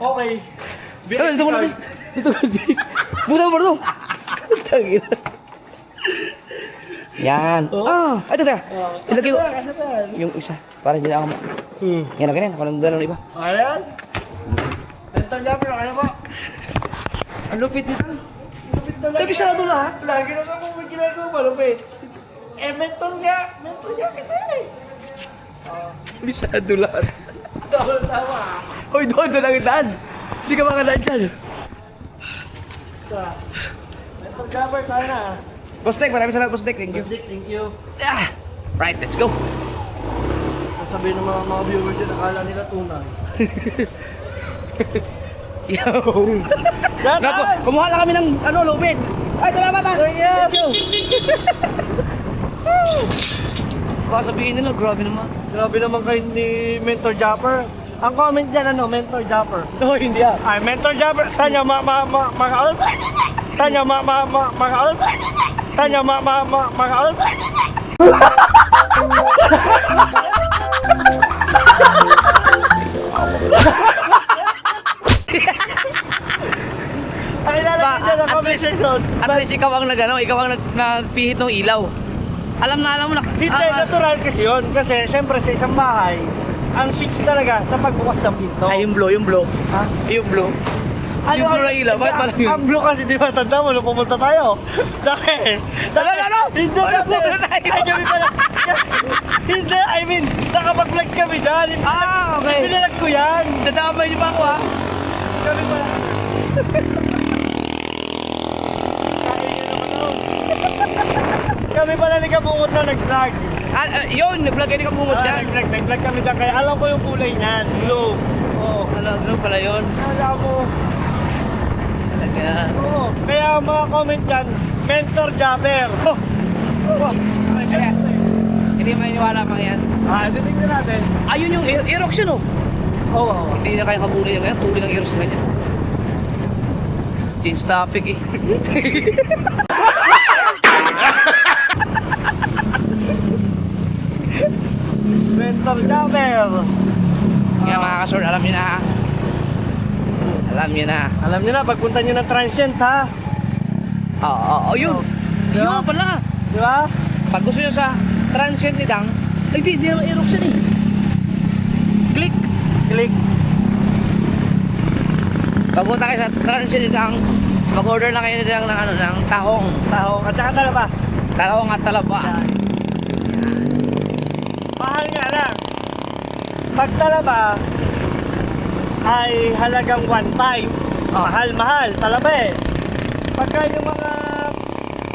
Okay. Ano, dito mo na. Dito. Buta mo ito. Tangina. Yan. Ito na. Ilagay ko. Yung isa. Para hindi na ako. Yan na ganyan. Ako lang dala ng iba. Ayan. Mental jumper, okay na po. Ang lupit nito. Lupit na lang. Kabisado lahat. Lagi na ako may ginagawa malupit. Mental kita eh. Kabisado lahat. Tama. Hoy, doon lang itaan. Hindi ka makadaan dyan. Mental jumper, tayo na. Boss Nick, maraming salamat Boss Nick. Thank you. Thank you. Right, let's go. Sasabihin ng mga viewers yun, akala nila tunay. Yo. Naku, kumuha lang kami ng lubid. Ay, salamat ah. Thank you. Baka sabihin nila, grabe naman. Grabe naman kayo ni Mentor Japper. Ang comment dyan, Mentor Japper. Oh, hindi ah. Ay, Mentor Japper, tanya mag-out. Tanya mag-out. Tanya mag-out. Ay, lalagay dyan ang comment section. At least ikaw ang nagpihit ng ilaw. Alam mo na. Hindi, natural kasi yun. Kasi, syempre, sa isang bahay, ang switch talaga sa pagbukas ng pinto. Ay, yung blue. Ha? Yung blue. Yung blue na ilaw, bakit parang yun? Ang blue kasi, di ba, tanda mo, nung pumunta tayo. Dahil, Ano? hindi natin. Ay, kami pala. Hindi, I mean, nakapag-vlog kami dyan. Okay. Pinalag ko yan. Dadamay niyo pa ako ha? Kami pala. Kami pala nagkabungot na nag-vlog. Yun, nag-vlog kayo kabungot dyan. Nag-vlog kami dyan, kaya alam ko yung kulay niyan. Blue. Oo. Ano pala yun? Alam mo. Talaga. Oo. Kaya mga comment dyan, Mentor Japper. Kaya, hindi maniniwala pa yan. Titignan natin. Ayun yung Aerox yun oh. Oo. Hindi na kaya kabuli yan ngayon, tuli ng Aerox na ganyan. Change topic eh. Mentor Japper. Kaya mga kasor, alam niyo na ha. Alam niyo na. Alam niyo na, pagpunta niyo ng transient ha. Oo, yun. Diba? Yun pala. Di ba? Pag gusto nyo sa transient ni Dang, ay di naman Aerox yan eh. Click. Click. Pag punta kayo sa transient ni Dang, mag-order na kayo ni Dang ng tahong. Tao. At saka talaba. Tahong at talaba. Yan. Mahal nga lang. Pag talaba ay halagang 1.5. Mahal. Talaba eh. Pagka yung mga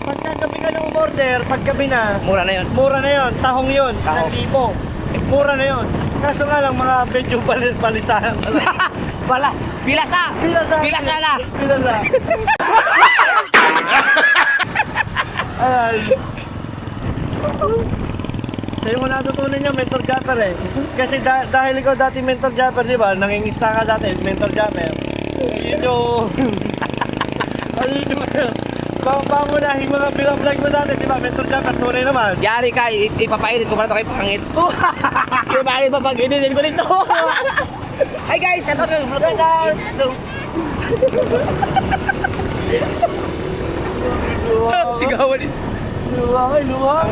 pagkagabi ka ng order, paggabi na, Mura na yun. mura na yon, tahong yon, Tahong. 1,000. Mura na yon. Kaso nga lang mga medyo balisahan talaga. Wala. Pilasa. Pilasa na. Pilasa. Ayan. Sa'yo mo natutunan niya, Mentor Japper eh. Kasi dahil ikaw dati Mentor Japper, di ba? Nangingista ka dati, Mentor Japper. Yun yung... Ayun yung... Pangunahing mga vlog mo dati, di ba? Mentor Japper, tunay naman. Yari ka, ipapainit ko pa ito kay pangit. Ipapainit pa pag ininin ko nito. Hi guys, ano ito? Luha. Sigawan eh. Luha.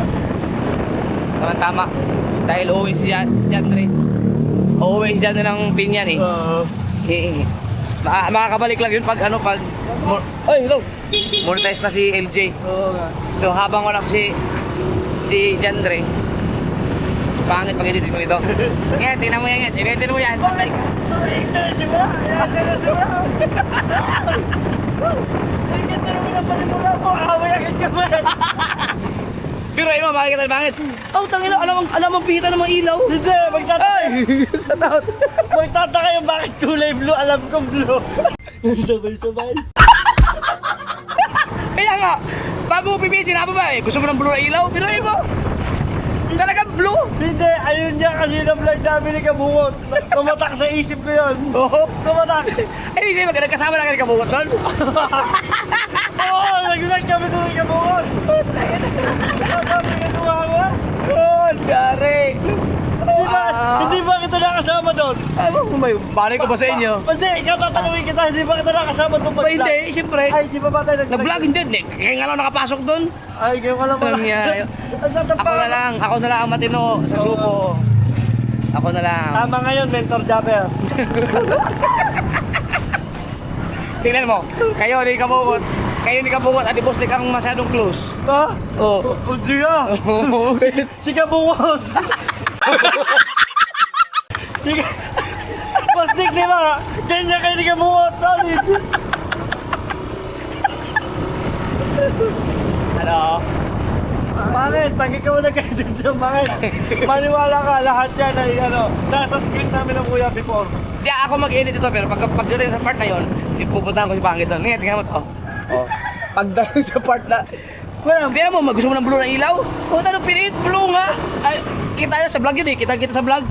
Tama. Dahil uuwi si Jandre. Uuwi si Jandre ng Pinyan eh. Makakabalik lang yun pag Oy, hello! Monetize na si LJ. Oo nga. So habang wala ko si Jandre, pangit pag edit ko nito. Ngayon, tingnan mo yan. Editin mo yan. Interesting mo na. Interesting mo na. Ay, ganda naman ang panimula mo. Away agad ka ba? Pero ayun mo, makikita bangit. Oh, tangina, alam mo pihita ng mga ilaw. Hindi, magtataka. Sa taot. Magtataka yung bakit kulay blue. Alam kong blue. Sabay-sabay. Kaya nga, bago mo pipisin, sinabi ba eh, gusto mo ng blue na ilaw? Pero mo, talagang blue. Hindi, ayun niya kasi na vlog namin ni Kabungot. Tumatak sa isip ko yun. Oo. Tumatak. Ay, hindi siya magkasama na kayo kabungot doon. Oo, nag-vlog kami doon ni Kabungot. Ano kami ginawa mo? Oh, gari. Hindi ba kita nakasama doon? Ano ba yun? Panay ko ba sa inyo? Hindi, ikaw tatanungin kita, hindi ba kita nakasama doon Ba hindi, siyempre. Ay, di ba ba tayo Nag-vlog hindi. Kaya nga lang nakapasok doon. Ay, kaya ka lang pala. Ang nangyari. Ang tatapang. Ako na lang ang matino sa grupo. Ako na lang. Tama ngayon, Mentor Japper. Tingnan mo, kayo ni Kabungot. Adibos di kang masyadong close. Ha? Oo. Hindi ah. Si Kabungot. Pastik, di ba? Ganyan kayo ni Kabungot. Solid. Ano? Bakit? Pag ikaw nag-edit dyan, bakit? Maniwala ka, lahat yan ay nasa script namin ng kuya before. Di ako mag-edit ito pero pagdating sa part na yon, ipupuntahan ko si Pangit doon. Ngayon, tingnan mo to. Oh. Pagdating sa part na, Well, tingnan mo, gusto mo ng blue na ilaw? O, tanong pinit, blue nga. Ay, kita na sa vlog yun eh, kita sa vlog.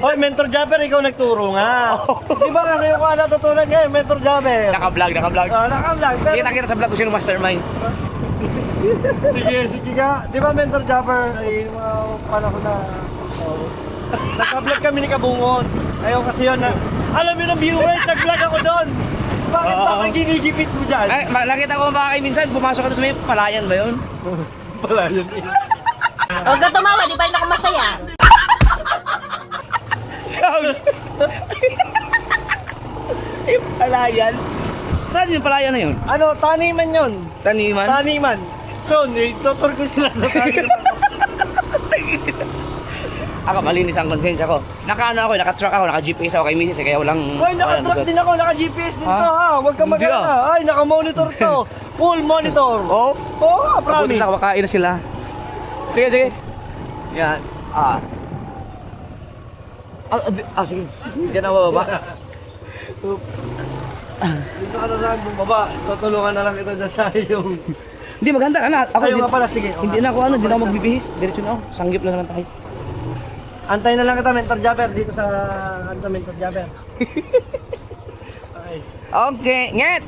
Hoy, Mentor Japper, ikaw nagturo nga. Di ba kasi yung natutunan ngayon, Mentor Japper? Naka-vlog. Naka-vlog. Pero... Kita sa vlog kung sino mastermind. Sige ka. Di ba, Mentor Japper, ay yung mga panahon na... Naka-vlog kami ni Kabungot. Ayaw kasi yun na... Alam yun ng viewers, nag-vlog ako doon. Bakit ba ginigipit mo dyan? Ay, nakita ko ba kayo minsan, pumasok ka doon sa may palayan ba yun? Pala yun. Huwag ka tumawa, di ba rin ako masaya? Yung palayan? Saan yung palayan na yun? Ano, taniman yun. Taniman? Taniman. So, tutor ko sila sa taniman. Ako, malinis ang konsensya ko. Naka-truck ako, naka-GPS ako kay Mrs. Kaya walang... Hoy, naka-truck din ako, naka-GPS din to Ha? ha. Huwag ka Hindi, mag-alala. Ay, naka-monitor to. Full monitor. Oo? Oo, Promise. promise. Ako, makain na sila. Sige. Yan. Sige. Diyan ako baba. Dito ka na lang bumaba. Tutulungan na lang kita dyan sa iyong... Hindi, maganda ka na. Ako, Ayaw nga pala, sige. hindi na ako magbibihis. Diretso na ako. Sanggip na naman tayo. Antay na lang kita, Mentor Japper, dito sa Mentor Japper. Okay. Okay. Nget,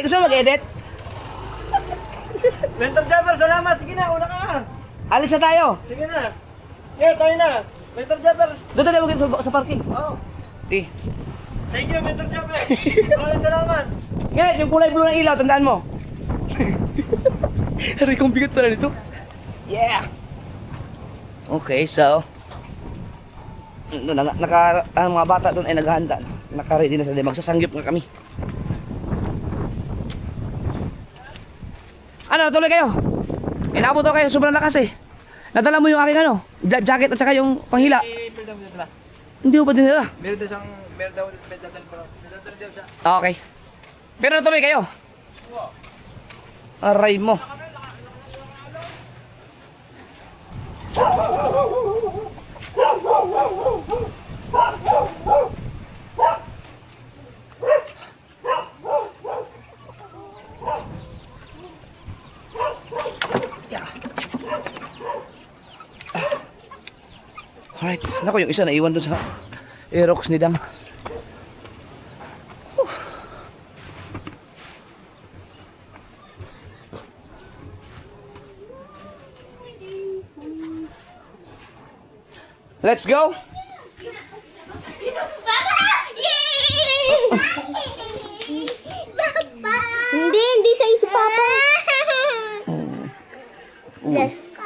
gusto mo mag-edit? Mentor Japper, salamat. Sige na, una ka na. Alis na tayo. Sige na. Tayo na. Mentor Japper. Doon tayo mag sa parking. Oh. Di. Thank you, Mentor Japper. Maraming salamat. Nget, yung kulay blue ng ilaw, tandaan mo. Hari kong bigat pala nito. Yeah. Okay, so ang mga bata doon ay naghahanda. Naka-ready na sila. Magsasanggip nga kami. Ano, natuloy kayo? Inabot ako kayo, sobrang lakas eh. Nadala mo yung aking jacket at saka yung panghila. Hindi ko pa dinala. Meron daw siya. Okay. Pero natuloy kayo? Aray mo. Yeah. Alright. Naku, yung isa naiwan dun sa Aerox ni Dang. Let's go! Hindi sa'yo si Papa. Yes.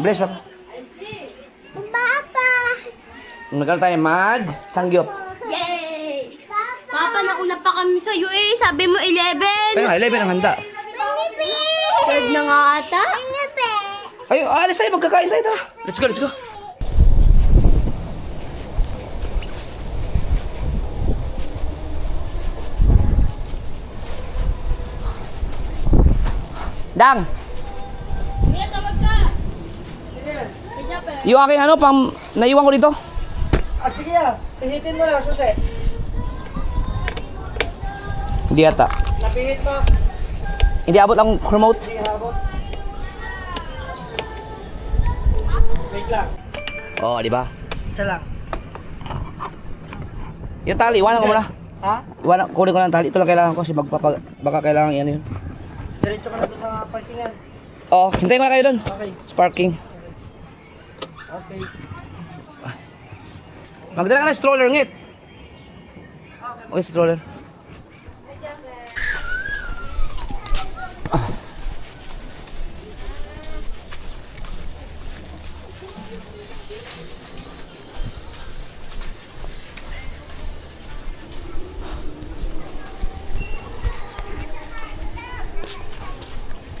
Bless, Papa. Papa! Nagkaroon tayo mag-sangyup. Yay! Papa, nauna pa kami sa'yo eh. Sabi mo 11. Kaya nga, 11 ang handa. 12 na nga ata. Ay, alis tayo, magkakain tayo, tara. Let's go, let's go. Dang! Kuya, tawag ka. Yung aking ano, pang naiwan ko dito. Ah, sige ah. Pihitin mo na, susi. Hindi ata. Napihit mo. Hindi abot ang remote. Sige, habot. Wait lang. Oo, di ba? Isa lang. Yung tali, iwanan ko muna. Ha? Kunin ko lang ang tali. Ito lang kailangan ko kasi baka kailangan yan yun. Diretso ka na doon sa parkingan. Oo, hintayin ko na kayo doon. Okay. Sa parking. Okay. Magdala ka na stroller, ngit. Okay, stroller.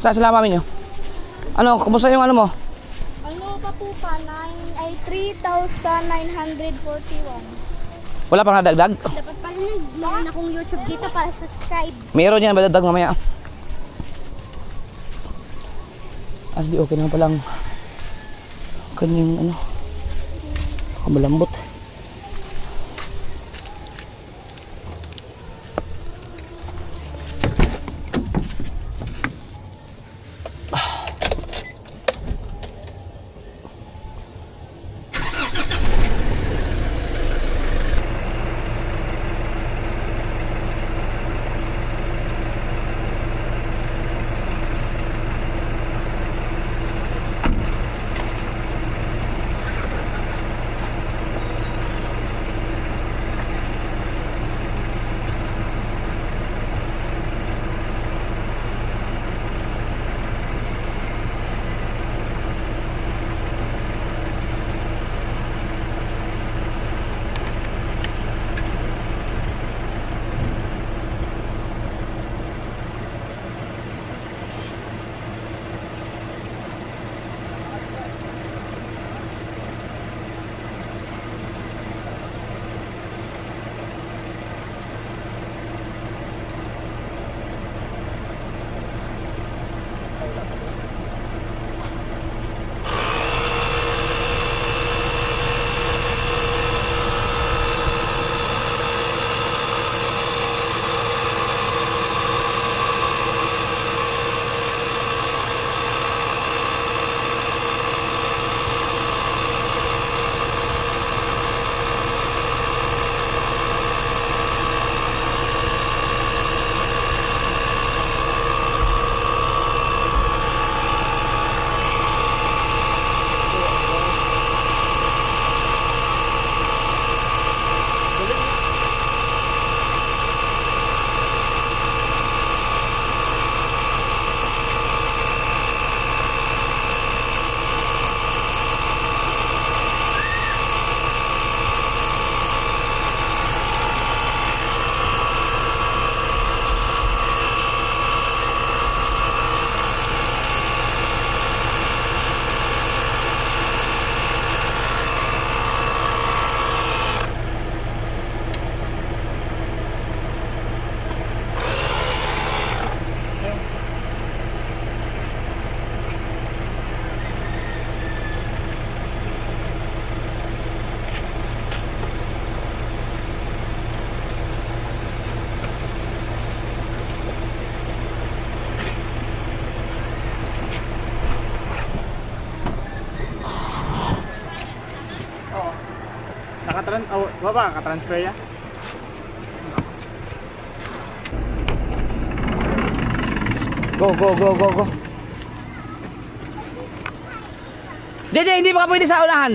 Saan sila mami nyo? Ano, kumusta yung ano mo? Ano pa po pa? 3,941. Wala pang nadagdag? Dapat pala meron akong YouTube dito para subscribe. Meron yan, madagdag mamaya. Ah, di okay naman palang kanyang ano, malambot. Naka-transfer ya? Go, go, go, go, go. JJ, hindi pa ka pwede sa unahan.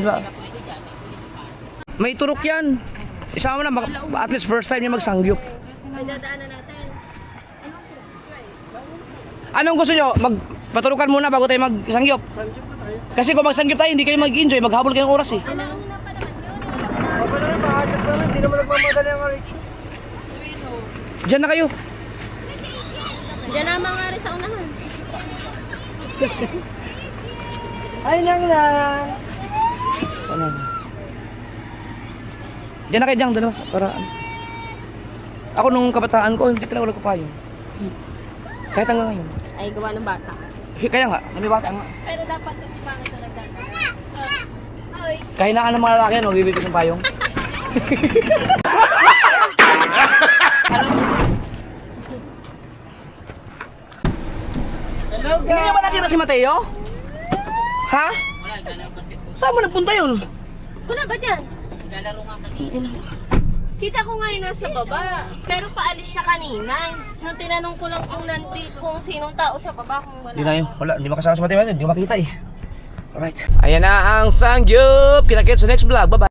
May turok yan. Isama mo na, at least first time niya magsangyup. Pinadaanan natin. Anong gusto nyo? Paturukan muna bago tayo magsangyup. Sanjip na tayo. Kasi kung magsanggip tayo, hindi kayo mag-enjoy, maghabol kayo ng oras eh. Baba na rin, maagas na rin. Hindi naman nagmamadali ang Rich. Diyan na kayo. Diyan na mga rin sa unahan. Ay, nang lang. Ano? Diyan na kayo dyan, dalawa. Para ano. Ako nung kabataan ko, hindi talaga nagpapayong. Kahit hanggang ngayon. Ay, gawa ng bata. Kaya nga, may bata nga. Pero dapat kasi pangit na nagdadaan. Kahinaan ng mga lalaki, no, bibigyan ng payong. Hello, Hindi niyo ba nakita si Mateo? Ha? Saan mo nagpunta yun? Wala ba dyan? Lalaro nga kanina. Kita ko ngayon nasa baba. Pero paalis siya kanina. Nung tinanong ko lang kung sinong tao sa baba, kung wala. Hindi na yun. Wala, hindi makasama si Mateo. Hindi ko makita eh. Alright. Ayan na ang sangyup. Kita-kits sa next vlog. Bye-bye.